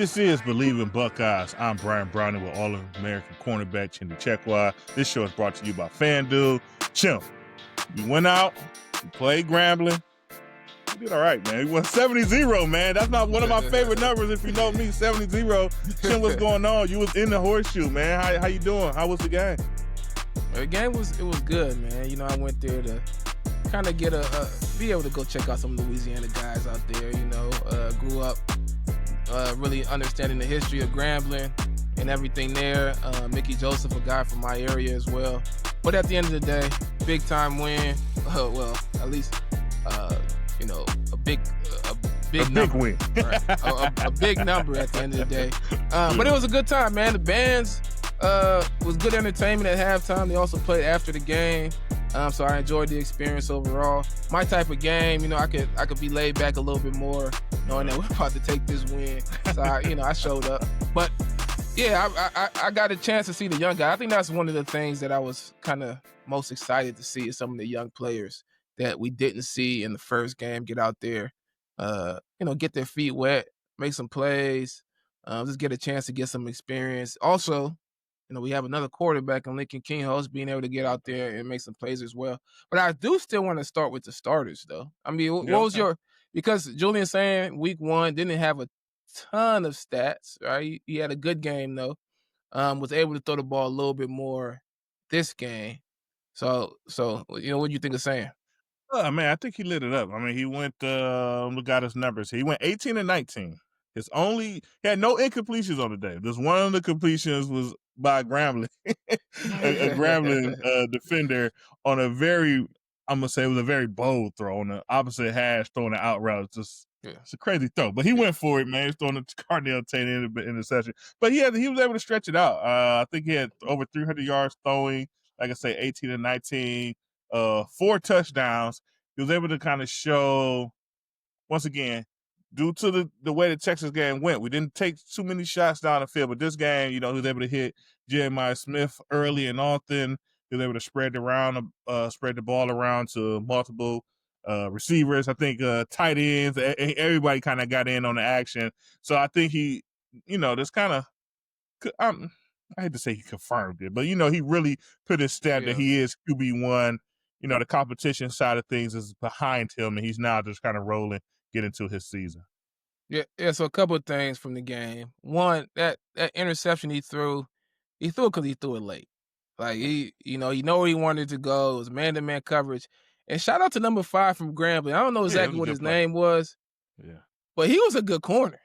This is Bleav in Buckeyes. I'm Bryant with All-American cornerback Chimdi Chekwa. This show is brought to you by FanDuel. Chim, you went out, you played Grambling. You did all right, man. You won 70-0, man. That's not one of my favorite numbers if you know me, 70-0. Chim, what's going on? You was in the horseshoe, man. How you doing? How was the game? The game was good, man. You know, I went there to kind of get be able to go check out some Louisiana guys out there. You know, grew up really understanding the history of Grambling and everything there. Mickey Joseph, a guy from my area as well. But at the end of the day, big time win. Well, at least you know, a big number. Win. Right. a big number at the end of the day. But it was a good time, man. The bands was good entertainment at halftime. They also played after the game. So I enjoyed the experience overall. My type of game, you know, I could be laid back a little bit more, knowing that we're about to take this win. So I showed up. But yeah, I got a chance to see the young guy. I think that's one of the things that I was kind of most excited to see is some of the young players that we didn't see in the first game get out there, you know, get their feet wet, make some plays, just get a chance to get some experience. Also, you know, we have another quarterback in Lincoln Kinghouse being able to get out there and make some plays as well. But I do still want to start with the starters, though. I mean, what was because Julian saying week one didn't have a ton of stats, right? He had a good game, though. Was able to throw the ball a little bit more this game. So you know, what do you think of saying? Man, I think he lit it up. I mean, he went, look at his numbers. He went 18-19. He had no incompletions on the day. Just one of the completions was by Grambling, a Grambling defender on a very, I'm going to say it was a very bold throw on the opposite hash, throwing an out route. It's a crazy throw. But he went for it, man. He's throwing the Cardinal Tate interception. But he was able to stretch it out. I think he had over 300 yards throwing, like I say, 18-19. 4 touchdowns. He was able to kind of show, once again, due to the way the Texas game went, we didn't take too many shots down the field. But this game, you know, he was able to hit Jeremiah Smith early and often. He was able to spread the ball around to multiple receivers. I think tight ends, everybody kind of got in on the action. So I think he, you know, this kind of, I hate to say he confirmed it, but, you know, he really put his stamp that he is QB1. You know, the competition side of things is behind him, and he's now just kind of rolling, get into his season. Yeah. So a couple of things from the game. One, that interception he threw it because he threw it late. Like he know where he wanted to go. It was man-to-man coverage. And shout out to number 5 from Grambling. I don't know exactly what his name was. Yeah. But he was a good corner.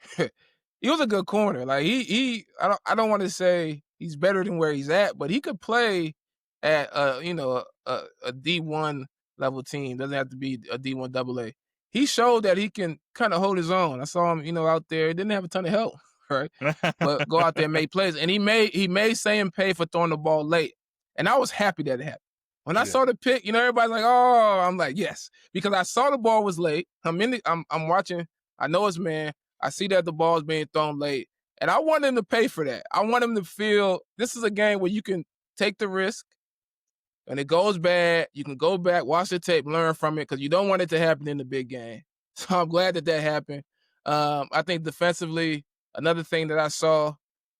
He was a good corner. Like I don't want to say he's better than where he's at, but he could play at you know, a D1 level team. Doesn't have to be a D1 AA. He showed that he can kind of hold his own. I saw him, you know, out there. He didn't have a ton of help, right? But go out there and make plays. And he made Sam pay for throwing the ball late. And I was happy that it happened. When I saw the pick, you know, everybody's like, oh, I'm like, yes. Because I saw the ball was late. I'm watching. I know it's man. I see that the ball is being thrown late. And I want him to pay for that. I want him to feel this is a game where you can take the risk. And it goes bad, you can go back, watch the tape, learn from it, because you don't want it to happen in the big game. So I'm glad that happened. I think defensively, another thing that I saw,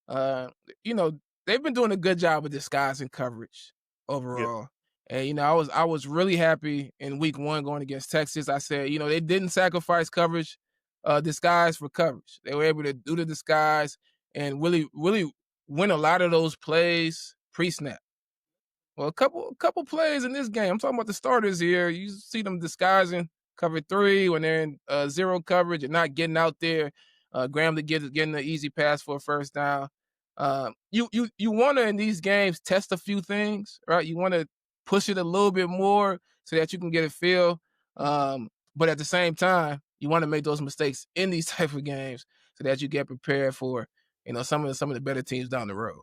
you know, they've been doing a good job of disguising coverage overall. Yep. And, you know, I was really happy in week 1 going against Texas. I said, you know, they didn't sacrifice coverage, disguise for coverage. They were able to do the disguise and really, really win a lot of those plays pre-snap. Well, a couple plays in this game. I'm talking about the starters here. You see them disguising cover 3 when they're in zero coverage and not getting out there. Grambling getting the easy pass for a first down. You want to, in these games, test a few things, right? You want to push it a little bit more so that you can get a feel. But at the same time, you want to make those mistakes in these type of games so that you get prepared for, you know, some of the better teams down the road.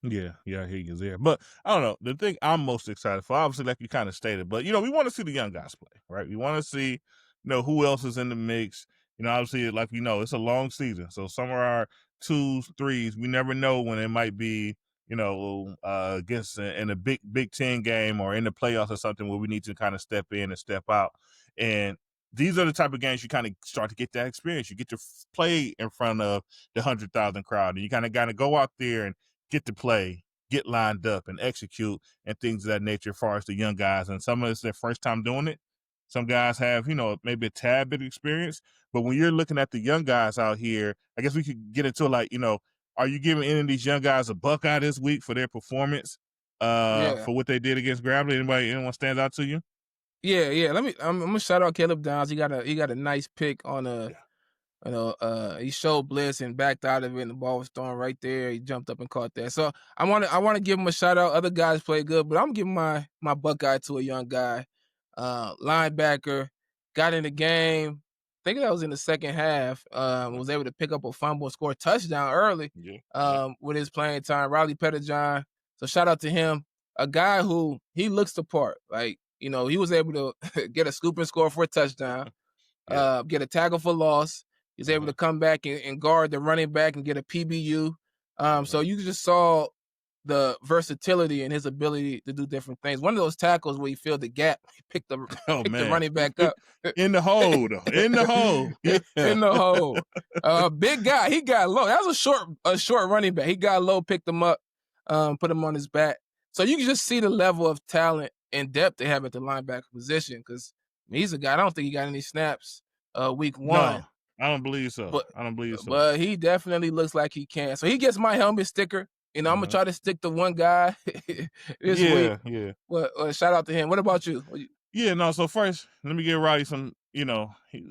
Yeah, he is there. But I don't know. The thing I'm most excited for, obviously, like you kind of stated, but, you know, we want to see the young guys play, right? We want to see, you know, who else is in the mix. You know, obviously, like, you know, it's a long season. So some of our 2s, 3s, we never know when it might be, you know, against in a Big Ten game or in the playoffs or something where we need to kind of step in and step out. And these are the type of games you kind of start to get that experience. You get to play in front of the 100,000 crowd, and you kind of got to go out there and get to play, get lined up, and execute, and things of that nature. As far as the young guys, and some of it's their first time doing it. Some guys have, maybe a tad bit of experience, but when you're looking at the young guys out here, I guess we could get into like, are you giving any of these young guys a Buckeye this week for their performance? Yeah. For what they did against Grambling? Anyone stands out to you? Yeah. I'm gonna shout out Caleb Downs. He got a nice pick on a Yeah. he showed blitz and backed out of it, and the ball was thrown right there. He jumped up and caught that. So I wanna give him a shout out. Other guys played good, but I'm giving my Buckeye to a young guy, linebacker, got in the game. I think that was in the second half. Was able to pick up a fumble and score a touchdown early. Yeah. With his playing time, Raleigh Petitjean. So shout out to him. A guy who he looks the part. Like, he was able to get a scoop and score for a touchdown, Yeah. get a tackle for loss. He's able to come back and guard the running back and get a PBU. So you just saw the versatility and his ability to do different things. One of those tackles where he filled the gap, he picked the running back up in the hole, though. In the hole, yeah. in the hole. Big guy, he got low. That was a short running back. He got low, picked him up, put him on his back. So you can just see the level of talent and depth they have at the linebacker position. Because he's a guy. I don't think he got any snaps week one. No, I don't believe so. But he definitely looks like he can. So he gets my helmet sticker. I'm gonna try to stick to one guy this week. Yeah. Well, shout out to him. What about you? Yeah, no. So first, let me give Roddy some. He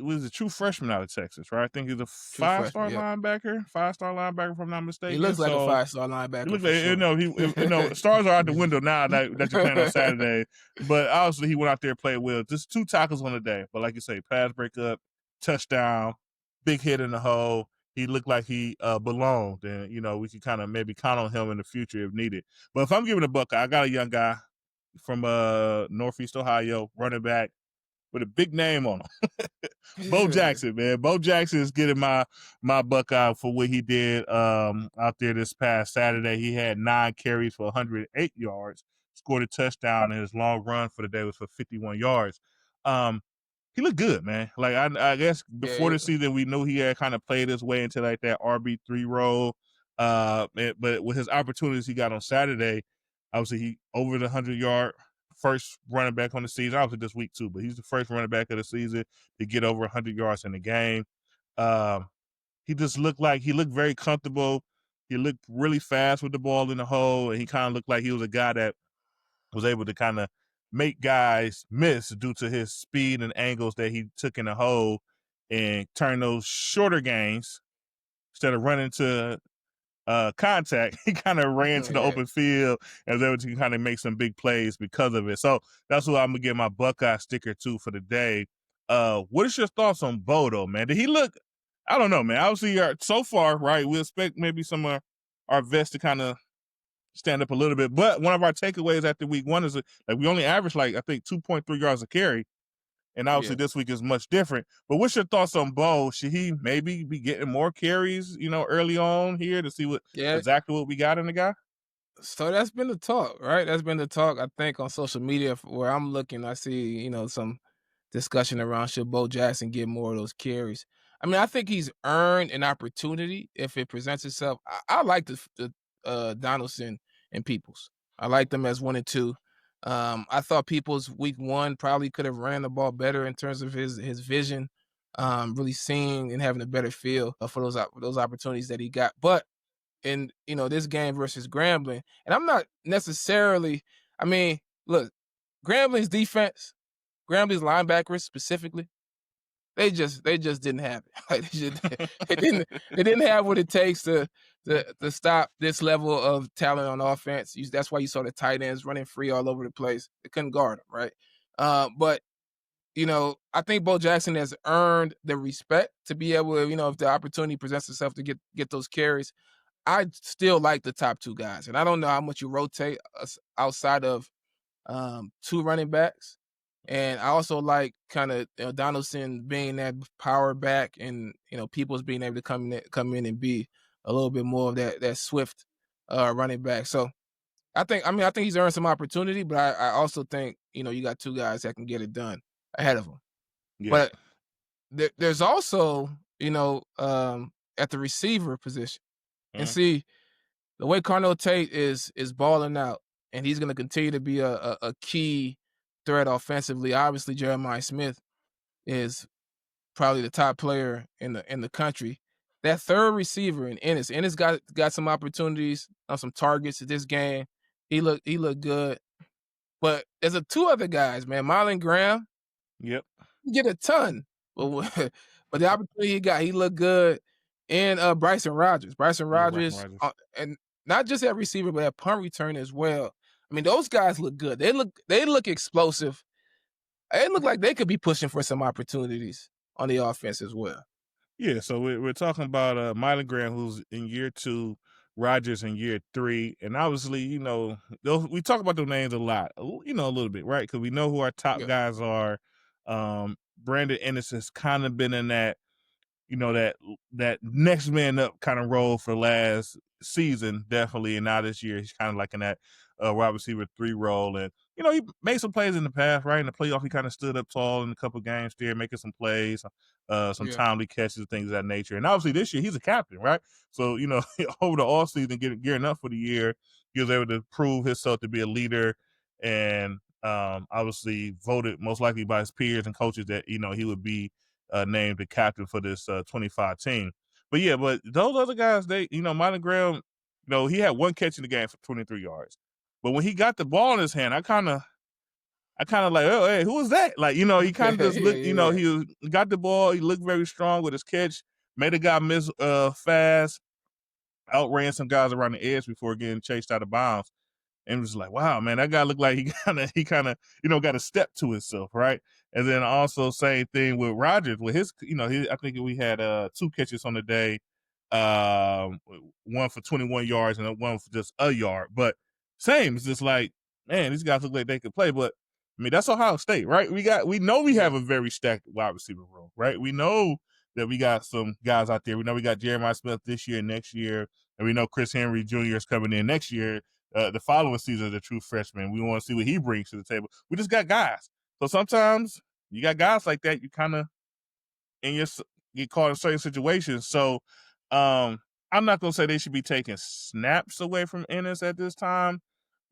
was a true freshman out of Texas, right? I think he's a five-star linebacker, if I'm not mistaken. He looks like a 5-star linebacker. He looks like, stars are out the window now that you're playing on Saturday. But obviously, he went out there and played well. Just 2 tackles on the day, but like you say, pass breakup, touchdown, big hit in the hole. He looked like he belonged, and we could kind of maybe count on him in the future if needed. But if I'm giving a Buckeye, I got a young guy from Northeast Ohio, running back with a big name on him. Bo Jackson, man. Bo Jackson is getting my Buckeye for what he did out there this past Saturday. He had 9 carries for 108 yards, scored a touchdown, and his long run for the day was for 51 yards. He looked good, man. Like I guess before the season, we knew he had kind of played his way into like that RB3 role. But with his opportunities he got on Saturday, obviously he over the 100-yard first running back on the season. Obviously this week too, but he's the first running back of the season to get over 100 yards in the game. He just looked very comfortable. He looked really fast with the ball in the hole, and he kind of looked like he was a guy that was able to kind of make guys miss due to his speed and angles that he took in the hole and turn those shorter gains instead of running to contact. He kind of ran to the open field and was able to kind of make some big plays because of it. So that's what I'm gonna get my Buckeye sticker to for the day. What is your thoughts on Bo though, man? Did he look? I don't know, man. Obviously, so far, right? We expect maybe some of our vets to kind of stand up a little bit. But one of our takeaways after week 1 is we only averaged I think 2.3 yards a carry. And obviously this week is much different. But what's your thoughts on Bo? Should he maybe be getting more carries, early on here to see exactly what we got in the guy? So that's been the talk, right? That's been the talk, I think, on social media where I'm looking. I see, some discussion around should Bo Jackson get more of those carries. I mean, I think he's earned an opportunity if it presents itself. I like the Donaldson and Peoples. I like them as 1 and 2. I thought Peoples week 1 probably could have ran the ball better in terms of his vision, really seeing and having a better feel for those opportunities that he got. But in this game versus Grambling, and I'm not necessarily. I mean, look, Grambling's defense, Grambling's linebackers specifically, they just didn't have it. Like they didn't have what it takes to stop this level of talent on offense. That's why you saw the tight ends running free all over the place. They couldn't guard them, right? But I think Bo Jackson has earned the respect to be able to, if the opportunity presents itself to get those carries. I still like the top 2 guys, and I don't know how much you rotate outside of 2 running backs. And I also like kind of Donaldson being that power back, and Peoples being able to come in and be a little bit more of that swift running back. So I think he's earned some opportunity, but I also think you got 2 guys that can get it done ahead of him. Yeah. But there's also, at the receiver position. And Mhm. see, the way Carnell Tate is balling out, and he's gonna continue to be a key threat offensively. Obviously, Jeremiah Smith is probably the top player in the country. That third receiver in Ennis got some opportunities on some targets this game. He looked good. But there's two other guys, man. Marlon Graham Yep. get a ton, but but the opportunity he got, he looked good. And Bryson Rogers, Yeah, Bryson Rodgers. and not just at receiver, but at punt return as well. I mean, those guys look good. They look explosive. They look like they could be pushing for some opportunities on the offense as well. Yeah, so we're talking about Mylan Graham, who's in year 2, Rodgers in year 3, and obviously, we talk about those names a lot, a little bit, right? Because we know who our top Yeah, guys are. Brandon Ennis has kind of been in that that next man up kind of role for last season, definitely, and now this year he's kind of like in that wide receiver 3 role, and he made some plays in the past, right? In the playoff, he kind of stood up tall in a couple games there, making some plays, some yeah, timely catches, things of that nature. And obviously this year he's a captain, right? So over the off season, gearing up for the year, he was able to prove himself to be a leader, and obviously voted most likely by his peers and coaches that he would be named the captain for this 25 team. But yeah, but those other guys, Mylan Graham, he had one catch in the game for 23 yards. But when he got the ball in his hand, I kind of like, oh, hey, who was that? Like, he kind of just yeah, looked, yeah, he got the ball, he looked very strong with his catch, made a guy miss fast, outran some guys around the edge before getting chased out of bounds. And it was like, wow, man, that guy looked like he got a step to himself, right? And then also same thing with Rodgers with his, I think we had 2 catches on the day, um, one for 21 yards and one for just a yard. But same, it's just like, man, these guys look like they could play. But I mean, that's Ohio State, right? We know we yeah, have a very stacked wide receiver room, right? We know that we got some guys out there. We know we got Jeremiah Smith this year, next year, and we know Chris Henry Jr. is coming in next year. The following season as a true freshman. We want to see what he brings to the table. We just got guys. So sometimes you got guys like that, you kind of get caught in certain situations. So I'm not gonna say they should be taking snaps away from Ennis at this time.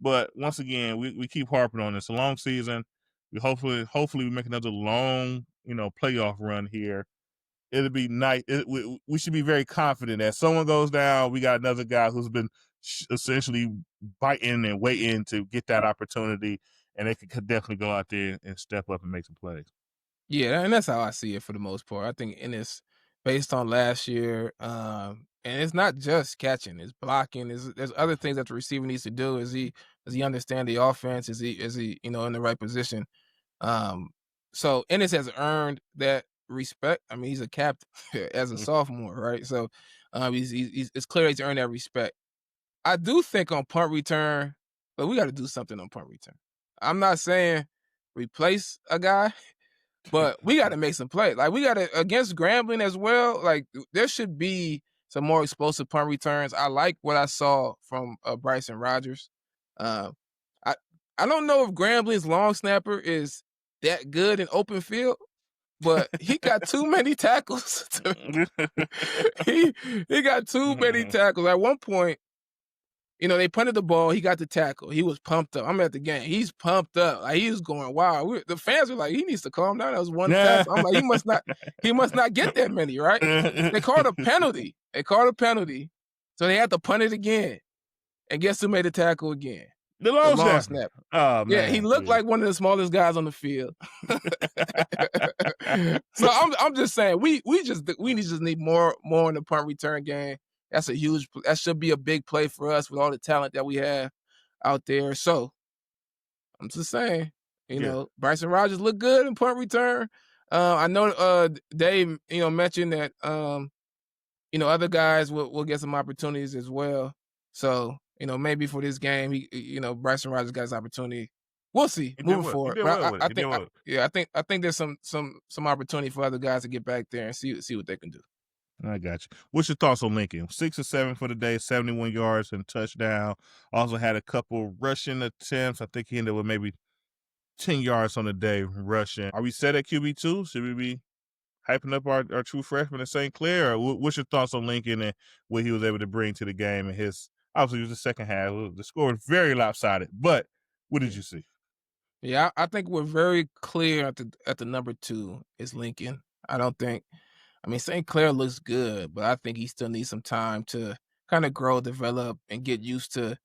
But once again, we keep harping on this. A long season. We hopefully we make another long, playoff run here. It'll be nice. We should be very confident that someone goes down. We got another guy who's been essentially biting and waiting to get that opportunity, and they could definitely go out there and step up and make some plays. yeah, and that's how I see it for the most part. I think and it's based on last year, and it's not just catching; it's blocking. There's other things that the receiver needs to do. Does he understand the offense? Is he in the right position? Um, so Ennis has earned that respect. I mean, he's a captain as a Mm. sophomore, right? So he's it's clear he's earned that respect. I do think on punt return, but we got to do something on punt return. I'm not saying replace a guy, but we got to make some play. Like we got to against Grambling as well. Like there should be some more explosive punt returns. I like what I saw from Bryson Rogers. Uh, I I don't know if Grambling's long snapper is that good in open field, but he got too many tackles. he he got too many tackles. At one point, they punted the ball. He got the tackle. He was pumped up. I'm at the game. He's pumped up. Like he was going, wow. The fans were like, he needs to calm down. That was one tackle. I'm like, he must not get that many, right? They called a penalty. So they had to punt it again. And guess who made the tackle again? The The long long snapper. snap. Oh Yeah, he man, looked please. like one of the smallest guys on the field. So I'm just saying we just need more in the punt return game. That should be a big play for us with all the talent that we have out there. So I'm just saying, Yeah. Bryson Rogers looked good in punt return. I know Dave, mentioned that other guys will get some opportunities as well. So, maybe for this game, Bryson Rogers got his opportunity. We'll see He did moving well. He forward. did But well with it. I He did think, well. I think there's some opportunity for other guys to get back there and see what they can do. I got you. What's your thoughts on Lincoln? 6 or 7 for the day, 71 yards and touchdown. Also had a couple rushing attempts. I think he ended with maybe 10 yards on the day rushing. Are we set at QB2? Should we be hyping up our true freshman in St. Clair? Or what's your thoughts on Lincoln and what he was able to bring to the game? And his obviously it was the second half. The score was very lopsided, but what did Yeah. you see? Yeah, I think we're very clear at the number 2 is Lincoln. I don't think I mean, St. Clair looks good, but I think he still needs some time to kinda grow, develop, and get used to,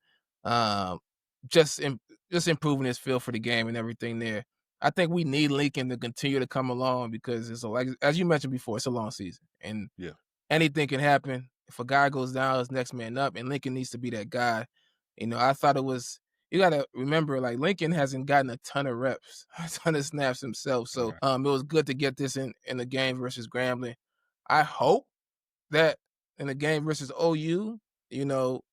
um, just im just improving his feel for the game and everything there. I think we need Lincoln to continue to come along because it's like as you mentioned before, it's a long season, and Yeah. anything can happen. If a guy goes down, it's next man up, and Lincoln needs to be that guy. I thought it was you gotta remember, like, Lincoln hasn't gotten a ton of reps, a ton of snaps himself, so, Right. it was good to get this in the game versus Grambling. I hope that in the game versus OU,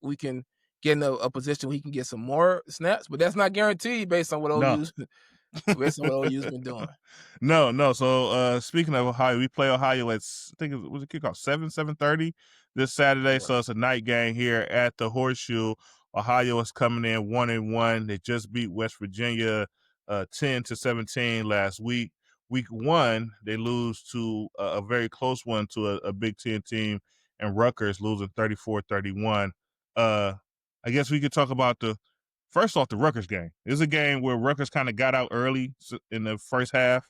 we can get in a position where he can get some more snaps, but that's not guaranteed based on what No. OU's based on what OU's been doing. No. So speaking of Ohio, we play Ohio at I think it was a kickoff 7:30 this Saturday. Right. So it's a night game here at the Horseshoe. Ohio is coming in 1-1. They just beat West Virginia 10-17 last week. Week 1, they lose to a very close one to a Big Ten team, and Rutgers losing 34-31. I guess we could talk about first off, the Rutgers game. This is a game where Rutgers kind of got out early in the first half,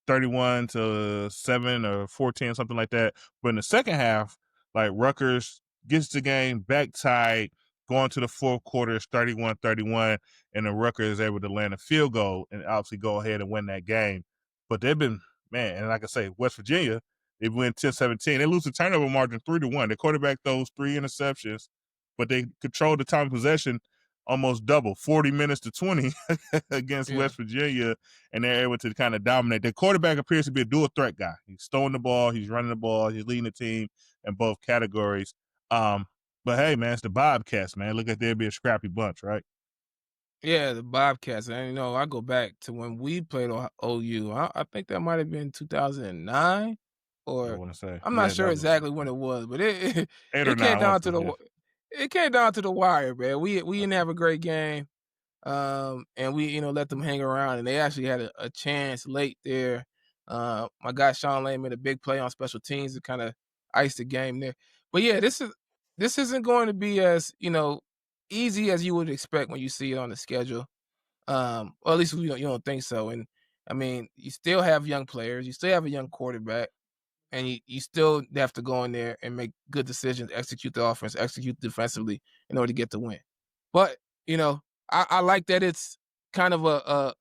31-7 or 14, something like that. But in the second half, like Rutgers gets the game back tied, going to the fourth quarter, it's 31-31, and then Rutgers is able to land a field goal and obviously go ahead and win that game. But they've been, man, and like I say, West Virginia, they win 10-17. They lose the turnover margin 3-1. The quarterback throws 3 interceptions, but they control the time of possession almost double, 40 minutes to 20 against Yeah. West Virginia, and they're able to kind of dominate. The quarterback appears to be a dual threat guy. He's throwing the ball, he's running the ball, he's leading the team in both categories. But hey, man, it's the Bobcats, man. Look like they'd be a scrappy bunch, right? Yeah, the Bobcats, and, I go back to when we played OU. I think that might have been 2009, I or want to say, I'm not yeah, sure that was exactly when it was, but it 8 or it 9. came I want down to to say, yeah. it came down to the wire, man. We didn't have a great game. And we, let them hang around, and they actually had a chance late there. My guy Sean Lane made a big play on special teams to kind of ice the game there. But yeah, this isn't going to be as easy as you would expect when you see it on the schedule. Or at least you don't think so. And I mean, you still have young players, you still have a young quarterback, and you still have to go in there and make good decisions, execute the offense, execute defensively in order to get the win. But I like that it's kind of a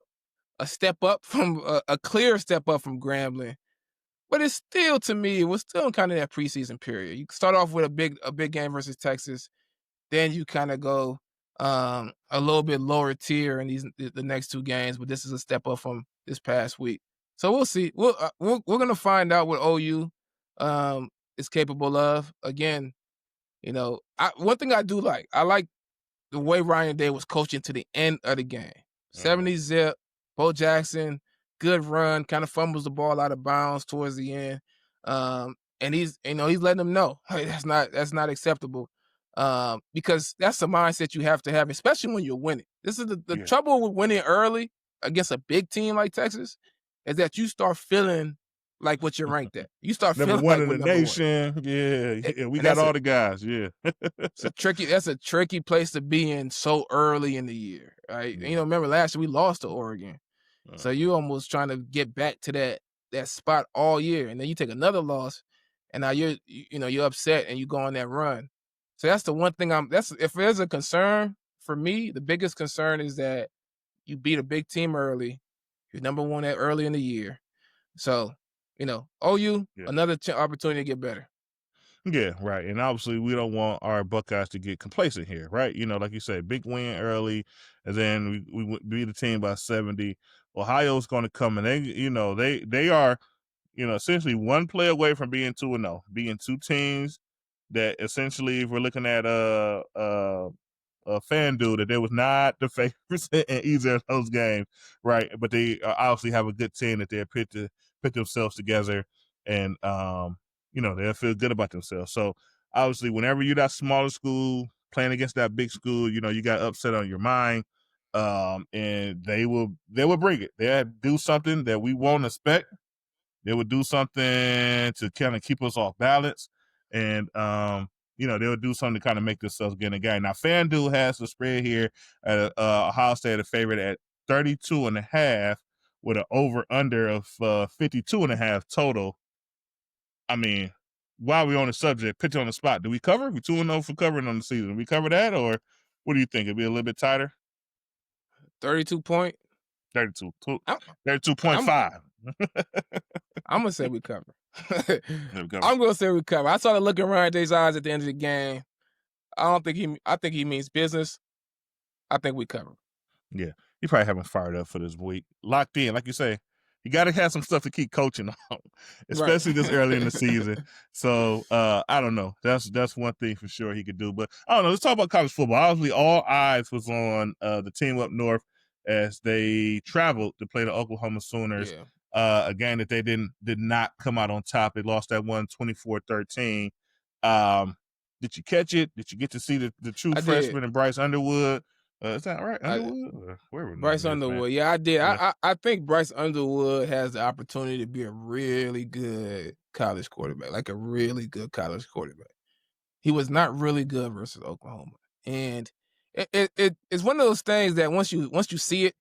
step up from a clear step up from Grambling, but it's still to me it was still kind of that preseason period. You start off with a big game versus Texas, then you kind of go a little bit lower tier in the next 2 games, but this is a step up from this past week. So we'll see. We're gonna find out what OU is capable of. Again, one thing I like the way Ryan Day was coaching to the end of the game. 70 zip, Bo Jackson, good run, kind of fumbles the ball out of bounds towards the end. And he's letting them know, hey, that's not acceptable. Because that's the mindset you have to have, especially when you're winning. This is the Yeah. trouble with winning early against a big team like Texas, is that you start feeling like what you're ranked at. You start Number feeling one like in we're the number one. nation. Yeah. Yeah. We And got all the guys. Yeah. that's a tricky place to be in so early in the year, right? Yeah. Remember last year we lost to Oregon. So you almost trying to get back to that spot all year, and then you take another loss, and now you're upset and you go on that run. So that's the one thing that's if there's a concern for me, the biggest concern is that you beat a big team early. You're number one at early in the year. So, OU, Yeah. another opportunity to get better. Yeah, right. And obviously, we don't want our Buckeyes to get complacent here, right? Like you said, big win early, and then we beat the team by 70. Ohio's going to come, and they are, essentially one play away from being 2-0, being two teams that essentially, if we're looking at FanDuel, that they was not the favorites in either of those games, right? But they obviously have a good team that they're put themselves together, and they'll feel good about themselves. So obviously, whenever you're that smaller school playing against that big school, you got upset on your mind, and they will bring it. They'll do something that we won't expect, they would do something to kind of keep us off balance, and they would do something to kind of make themselves get in the game. Now, FanDuel has the spread here at Ohio State a favorite at 32.5 with an over/under of 52.5 total. I mean, while we're on the subject, pitch on the spot, do we cover? We 2-0 for covering on the season. Do we cover that, or what do you think? It'd be a little bit tighter? 32 point. 32. 32.5. I'm gonna say we cover. I'm gonna say we cover. I started looking Ryan Day's eyes at the end of the game. I think he means business. I think we cover. Yeah, he probably haven't fired up for this week. Locked in, like you say. You got to have some stuff to keep coaching on, especially this early in the season. So I don't know. That's one thing for sure he could do. But I don't know. Let's talk about college football. Obviously, all eyes was on the team up north as they traveled to play the Oklahoma Sooners. Yeah. A game that they did not come out on top. They lost that one 24-13. Did you catch it? Did you get to see the true freshman and Bryce Underwood? Is that right? Underwood? Bryce Underwood. Yeah, I did. Yeah. I think Bryce Underwood has the opportunity to be a really good college quarterback, like a really good college quarterback. He was not really good versus Oklahoma. And it's one of those things that once you see it,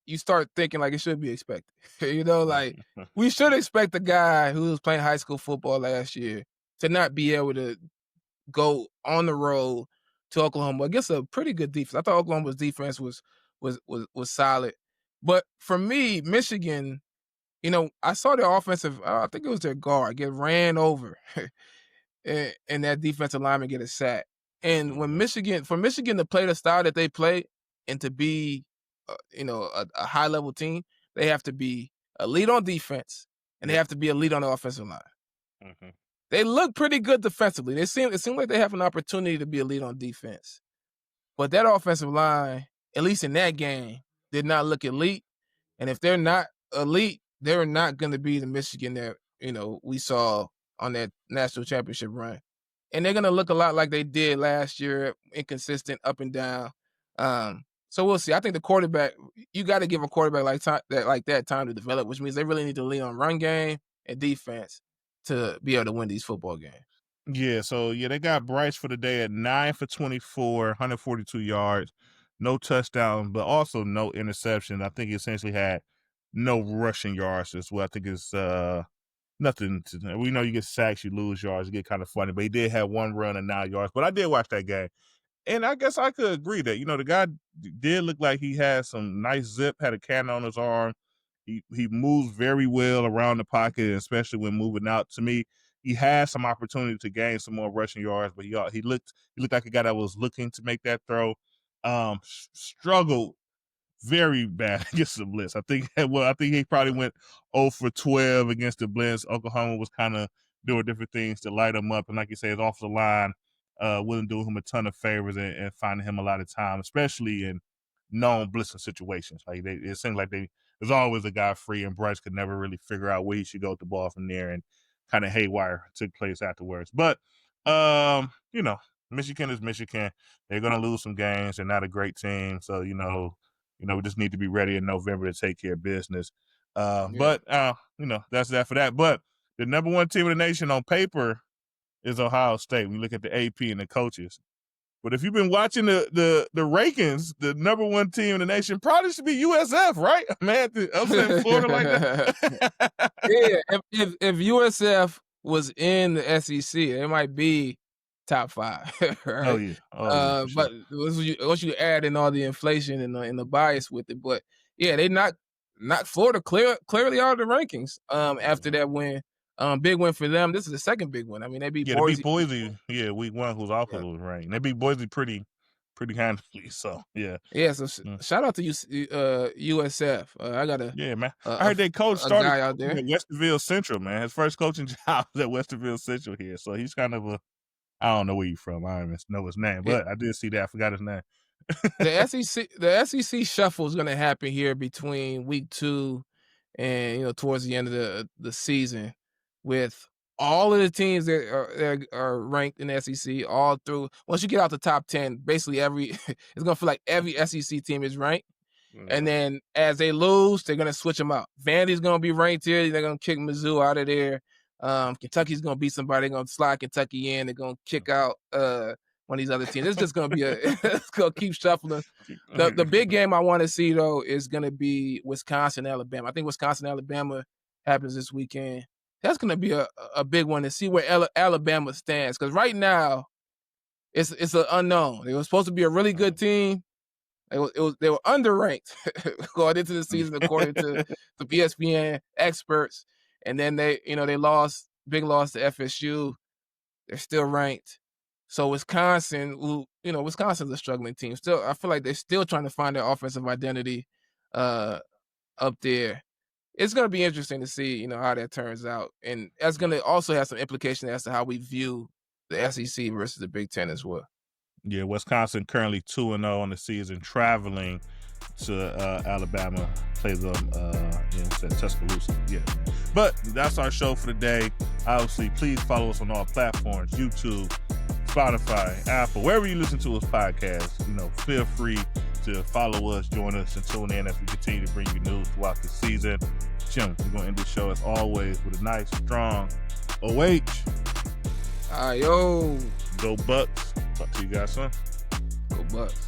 you start thinking like it should be expected. Like we should expect the guy who was playing high school football last year to not be able to go on the road to Oklahoma against a pretty good defense. I thought Oklahoma's defense was solid. But for me, Michigan, I saw their offensive, I think it was their guard, get ran over and that defensive lineman get a sack. And for Michigan to play the style that they play and to be, a high-level team, they have to be elite on defense and they have to be elite on the offensive line. Mm-hmm. They look pretty good defensively. It seems like they have an opportunity to be elite on defense. But that offensive line, at least in that game, did not look elite. And if they're not elite, they're not going to be the Michigan that, we saw on that national championship run. And they're going to look a lot like they did last year, inconsistent, up and down. So we'll see. I think the quarterback, you got to give a quarterback like that time to develop, which means they really need to lean on run game and defense to be able to win these football games. Yeah, so they got Bryce for the day at 9 for 24, 142 yards, no touchdown, but also no interception. I think he essentially had no rushing yards as well. I think it's nothing to, we know you get sacks, you lose yards, you get kind of funny, but he did have one run and 9 yards. But I did watch that game. And I guess I could agree that, the guy did look like he had some nice zip, had a cannon on his arm. He moves very well around the pocket, especially when moving out. To me, he had some opportunity to gain some more rushing yards, but he looked like a guy that was looking to make that throw. Struggled very bad against the blitz. I think he probably went 0 for 12 against the blitz. Oklahoma was kind of doing different things to light him up, and like you say, his offensive line wouldn't do him a ton of favors and finding him a lot of time, especially in known blitzing situations. Like it seemed like there's always a guy free, and Bryce could never really figure out where he should go with the ball from there, and kind of haywire took place afterwards. But Michigan is Michigan. They're gonna lose some games. They're not a great team, so we just need to be ready in November to take care of business. But that's that for that. But the number one team in the nation on paper is Ohio State. We look at the AP and the coaches. But if you've been watching the rankings, the number one team in the nation probably should be USF, right? Man, upset Florida like that. Yeah, if USF was in the SEC, it might be top 5. Right? Oh yeah. But once you add in all the inflation and the bias with it, but yeah, they knocked Florida clearly out of the rankings after that win. Big win for them. This is the second big win. I mean, they beat Boise. They beat Boise. Yeah, week 1, who's also was ranked. They beat Boise pretty handily. So yeah. Yeah. So shout out to USF. I got man. I heard their coach started out there at Westerville Central. Man, his first coaching job was at Westerville Central here. So he's kind of I don't know where he's from. I don't even know his name, but I did see that. I forgot his name. The SEC shuffle is going to happen here between week 2 and towards the end of the season, with all of the teams that are ranked in the SEC all through. Once you get out the top 10, basically it's going to feel like every SEC team is ranked. And then as they lose, they're going to switch them out. Vandy's going to be ranked here. They're going to kick Mizzou out of there. Kentucky's going to beat somebody. They're going to slide Kentucky in. They're going to kick out one of these other teams. It's just going to be it's going to keep shuffling. The big game I want to see, though, is going to be Wisconsin-Alabama. I think Wisconsin-Alabama happens this weekend. That's going to be a big one to see where Alabama stands. Because right now, it's an unknown. They were supposed to be a really good team. They were underranked going into the season, according to the ESPN experts. And then they lost, big loss to FSU. They're still ranked. So Wisconsin, Wisconsin's a struggling team. Still, I feel like they're still trying to find their offensive identity up there. It's going to be interesting to see, how that turns out. And that's going to also have some implications as to how we view the SEC versus the Big Ten as well. Yeah, Wisconsin currently 2-0 on the season, traveling to Alabama, plays them in Tuscaloosa. Yeah, but that's our show for today. Obviously, please follow us on all platforms: YouTube, Spotify, Apple, wherever you listen to us podcasts. Feel free to follow us, join us, and tune in as we continue to bring you news throughout the season. Jim, we're gonna end the show as always with a nice, strong OH. Yo. Go Bucks. Talk to you guys soon. Go Bucks.